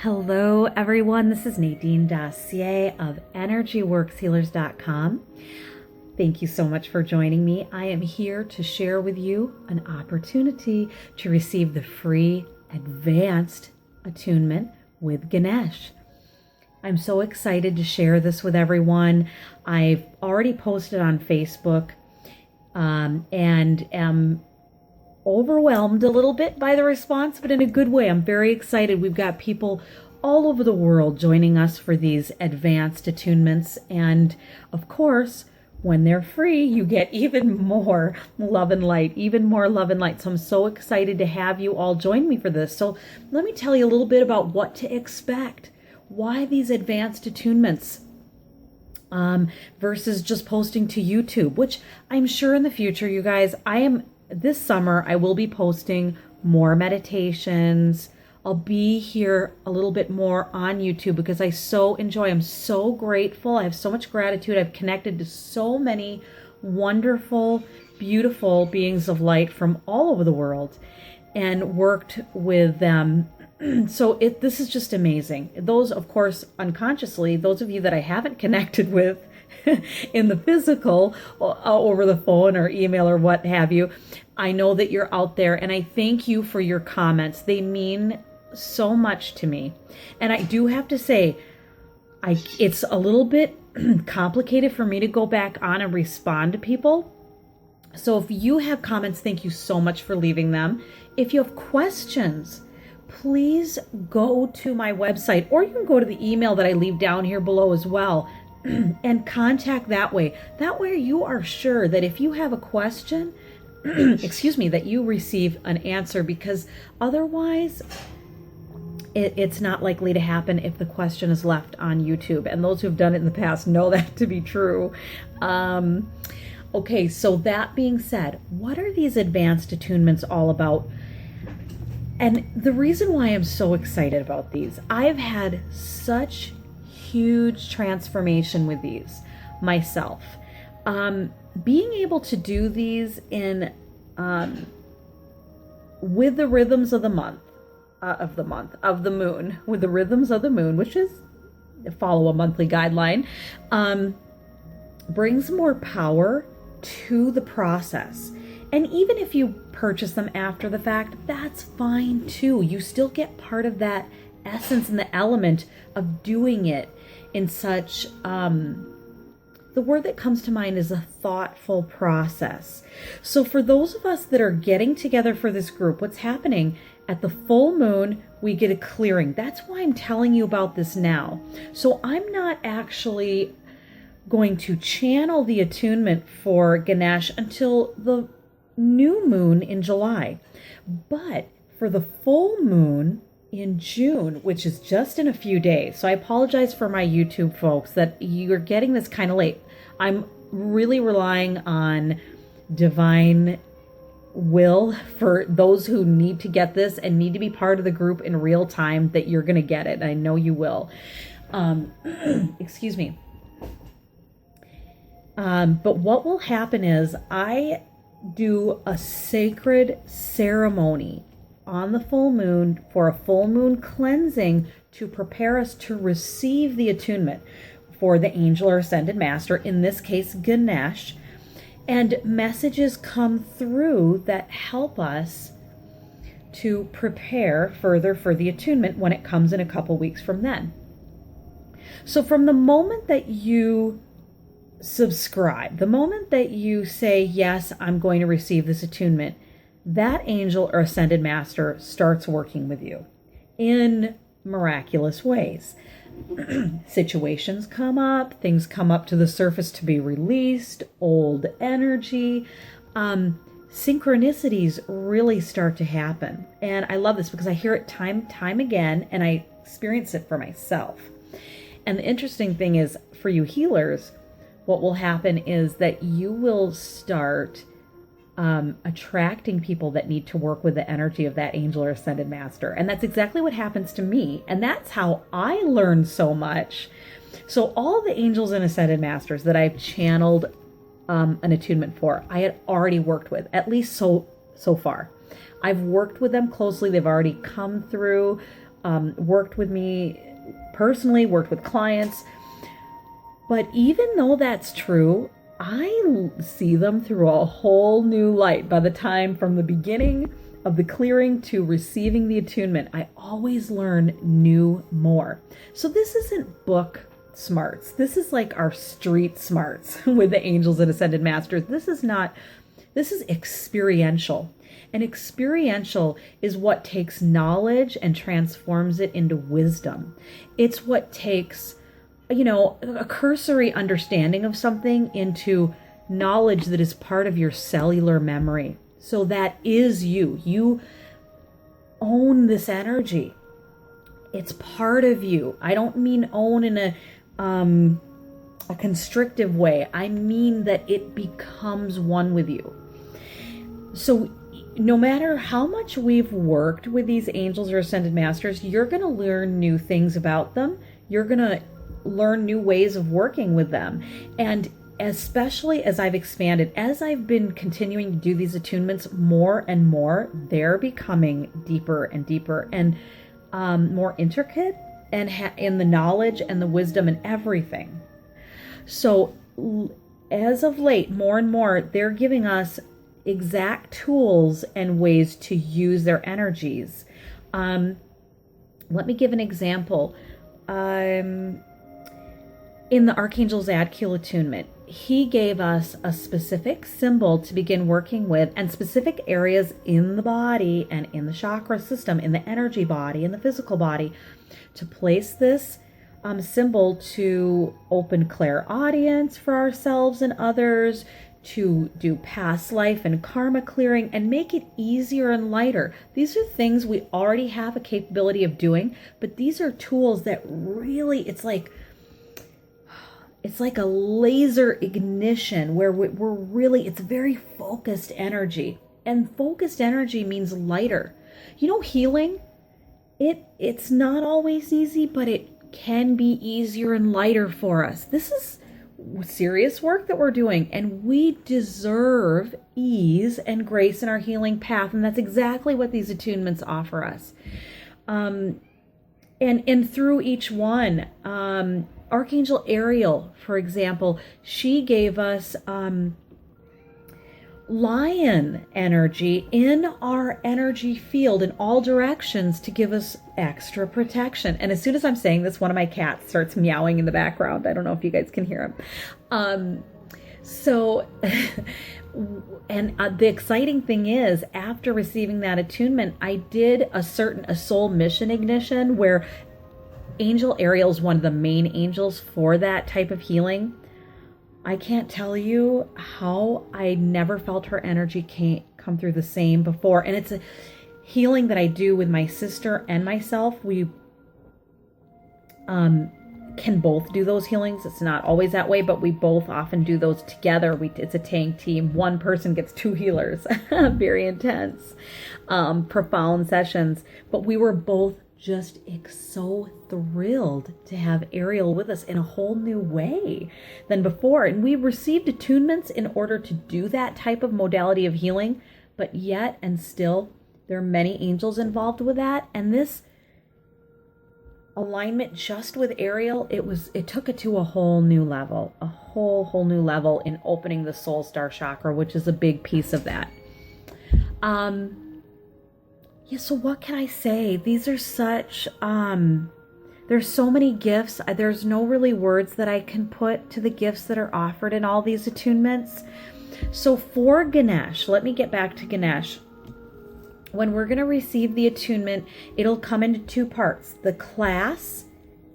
Hello, everyone. This is Nadine Dossier of EnergyWorksHealers.com. Thank you so much for joining me. I am here to share with you an opportunity to receive the free advanced attunement with Ganesh. I'm so excited to share this with everyone. I've already posted on Facebook and am overwhelmed a little bit by the response, but in a good way. I'm very excited. We've got people all over the world joining us for these advanced attunements. And of course, when they're free, you get even more love and light, So I'm so excited to have you all join me for this. So let me tell you a little bit about what to expect. Why these advanced attunements versus just posting to YouTube, which I'm sure in the future, you guys, this summer, I will be posting more meditations. I'll be here a little bit more on YouTube because I'm so grateful. I have so much gratitude. I've connected to so many wonderful, beautiful beings of light from all over the world and worked with them. So this is just amazing. Those, of course, unconsciously, those of you that I haven't connected with in the physical, over the phone or email or what have you, I know that you're out there, and I thank you for your comments. They mean so much to me. And I do have to say, it's a little bit complicated for me to go back on and respond to people. So if you have comments, thank you so much for leaving them. If you have questions, please go to my website, or you can go to the email that I leave down here below as well and contact that way. That way you are sure that if you have a question, that you receive an answer, because otherwise it's not likely to happen if the question is left on YouTube. And those who've done it in the past know that to be true. Okay, so that being said, what are these advanced attunements all about? And the reason why I'm so excited about these, I've had such huge transformation with these myself. Being able to do these in with the rhythms of the month, of the moon, with the rhythms of the moon, which is follow a monthly guideline, brings more power to the process. And even if you purchase them after the fact, that's fine too. You still get part of that essence and the element of doing it in such, the word that comes to mind is a thoughtful process. So for those of us that are getting together for this group, what's happening at the full moon, we get a clearing. That's why I'm telling you about this now. So I'm not actually going to channel the attunement for Ganesh until the new moon in July. But for the full moon in June, which is just in a few days, so I apologize for my YouTube folks that you're getting this kind of late. I'm really relying on divine will for those who need to get this and need to be part of the group in real time, that you're going to get it. I know you will. Excuse me. But what will happen is I do a sacred ceremony on the full moon for a full moon cleansing to prepare us to receive the attunement for the angel or ascended master, in this case Ganesh, and messages come through that help us to prepare further for the attunement when it comes in a couple weeks from then. So from the moment that you subscribe, the moment that you say, yes, I'm going to receive this attunement, that angel or ascended master starts working with you in miraculous ways. Situations come up, things come up to the surface to be released, old energy, synchronicities really start to happen. And I love this because I hear it time again, and I experience it for myself. And the interesting thing is, for you healers, what will happen is that you will start attracting people that need to work with the energy of that angel or ascended master. And that's exactly what happens to me. And that's how I learned so much. So all the angels and ascended masters that I've channeled an attunement for, I had already worked with, at least so far. I've worked with them closely. They've already come through worked with me personally, worked with clients. But even though that's true, I see them through a whole new light by the time from the beginning of the clearing to receiving the attunement. I always learn more. So this isn't book smarts. This is like our street smarts with the angels and ascended masters. This is experiential. And experiential is what takes knowledge and transforms it into wisdom. It's what takes, a cursory understanding of something into knowledge that is part of your cellular memory. So that is you. You own this energy. It's part of you. I don't mean own in a constrictive way. I mean that it becomes one with you. So no matter how much we've worked with these angels or ascended masters, you're going to learn new things about them. You're going to learn new ways of working with them. And especially as I've expanded, as I've been continuing to do these attunements more and more, they're becoming deeper and deeper and more intricate and in the knowledge and the wisdom and everything. So as of late, more and more, they're giving us exact tools and ways to use their energies. Let me give an example. In the Archangel Zadkiel attunement, he gave us a specific symbol to begin working with and specific areas in the body and in the chakra system, in the energy body, in the physical body, to place this symbol to open clairaudience for ourselves and others, to do past life and karma clearing and make it easier and lighter. These are things we already have a capability of doing, but these are tools that really, it's like a laser ignition where we're really, it's very focused energy. And focused energy means lighter. Healing, it's not always easy, but it can be easier and lighter for us. This is serious work that we're doing, and we deserve ease and grace in our healing path. And that's exactly what these attunements offer us. And through each one, Archangel Ariel, for example, she gave us lion energy in our energy field in all directions to give us extra protection. And as soon as I'm saying this, one of my cats starts meowing in the background. I don't know if you guys can hear him. The exciting thing is, after receiving that attunement, I did a soul mission ignition where Angel Ariel is one of the main angels for that type of healing. I can't tell you how I never felt her energy come through the same before. And it's a healing that I do with my sister and myself. We can both do those healings. It's not always that way, but we both often do those together. It's a tank team. One person gets two healers. Very intense, profound sessions. But we were both just so thrilled to have Ariel with us in a whole new way than before. And we received attunements in order to do that type of modality of healing, but yet and still there are many angels involved with that. And this alignment just with Ariel, it took it to a whole new level, a whole new level in opening the soul star chakra, which is a big piece of that. So what can I say? These are such, there's so many gifts. There's no really words that I can put to the gifts that are offered in all these attunements. So for Ganesh, let me get back to Ganesh. When we're going to receive the attunement, it'll come into two parts. The class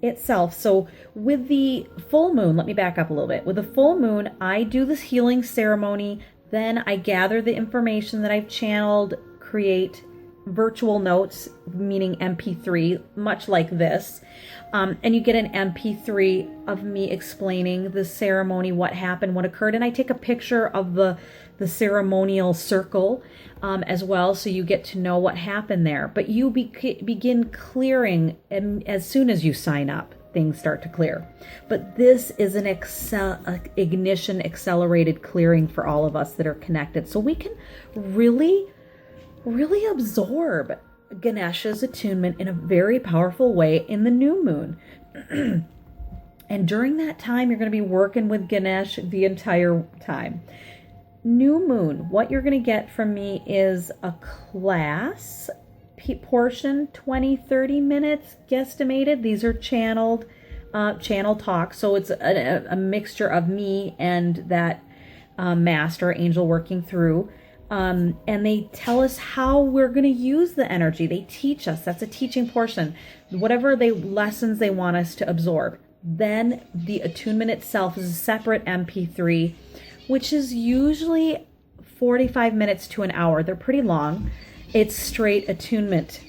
itself. So with the full moon, let me back up a little bit. With the full moon, I do this healing ceremony. Then I gather the information that I've channeled, create virtual notes, meaning MP3, much like this. And you get an MP3 of me explaining the ceremony, what happened, what occurred. And I take a picture of the ceremonial circle as well, so you get to know what happened there. But you begin clearing, and as soon as you sign up, things start to clear. But this is an ignition accelerated clearing for all of us that are connected. So we can really absorb Ganesh's attunement in a very powerful way in the new moon. And during that time, you're going to be working with Ganesh the entire time. New moon, what you're going to get from me is a class portion, 20-30 minutes guesstimated. These are channel talks, so it's a mixture of me and that master angel working through, and they tell us how we're going to use the energy. They teach us. That's a teaching portion, whatever lessons they want us to absorb. Then the attunement itself is a separate MP3, which is usually 45 minutes to an hour. They're pretty long. It's straight attunement.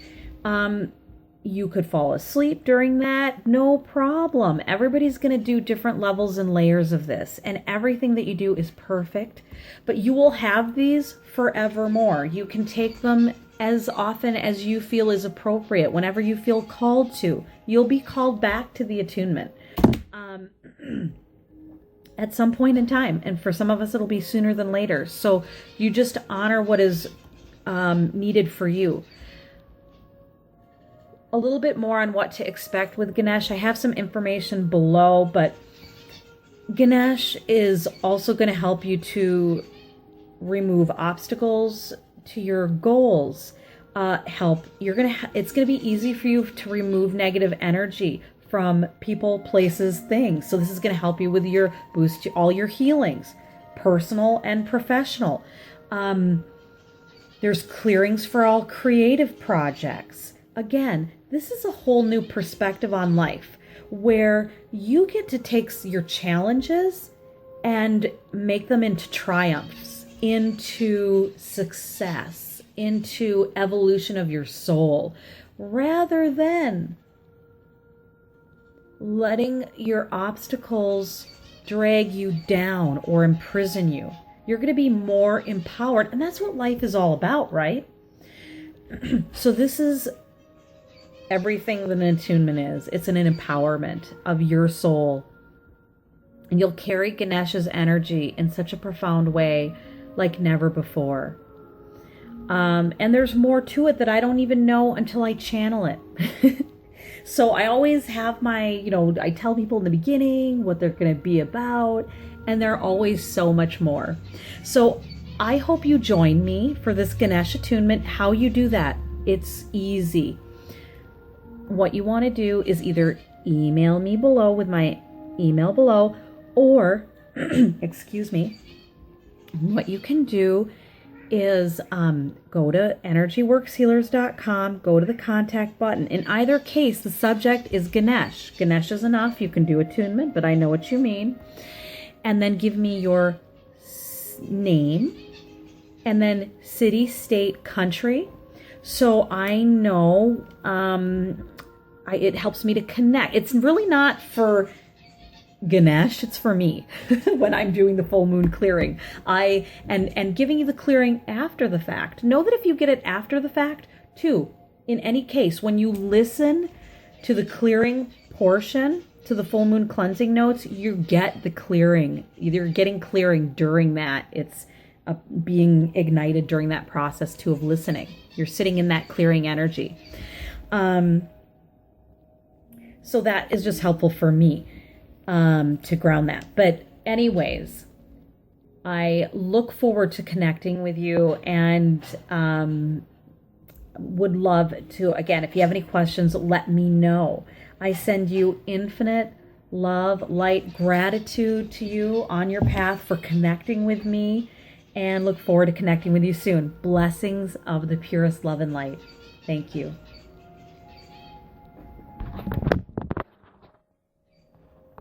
You could fall asleep during that, no problem. Everybody's going to do different levels and layers of this, and everything that you do is perfect. But you will have these forevermore. You can take them as often as you feel is appropriate, whenever you feel called to. You'll be called back to the attunement at some point in time, and for some of us it'll be sooner than later. So you just honor what is needed for you. A little bit more on what to expect with Ganesh. I have some information below, but Ganesh is also going to help you to remove obstacles to your goals. It's going to be easy for you to remove negative energy from people, places, things. So this is going to help you with your boost, all your healings, personal and professional. There's clearings for all creative projects. Again, this is a whole new perspective on life, where you get to take your challenges and make them into triumphs, into success, into evolution of your soul, rather than letting your obstacles drag you down or imprison you. You're going to be more empowered, and that's what life is all about, right? So this is everything that an attunement is. It's an empowerment of your soul. And you'll carry Ganesh's energy in such a profound way like never before. And there's more to it that I don't even know until I channel it. So I always have my, I tell people in the beginning what they're going to be about, and they're always so much more. So I hope you join me for this Ganesh attunement. How you do that? It's easy. What you want to do is either email me below with my email below, or, excuse me, what you can do is go to energyworkshealers.com, go to the contact button. In either case, the subject is Ganesh. Ganesh is enough. You can do attunement, but I know what you mean. And then give me your name, and then city, state, country. So I know it helps me to connect. It's really not for Ganesh, it's for me when I'm doing the full moon clearing. And giving you the clearing after the fact. Know that if you get it after the fact, too, in any case, when you listen to the clearing portion, to the full moon cleansing notes, you get the clearing. You're getting clearing during that. It's being ignited during that process, too, of listening. You're sitting in that clearing energy. So that is just helpful for me to ground that. But anyways, I look forward to connecting with you, and would love to, again, if you have any questions, let me know. I send you infinite love, light, gratitude to you on your path for connecting with me, and look forward to connecting with you soon. Blessings of the purest love and light. Thank you.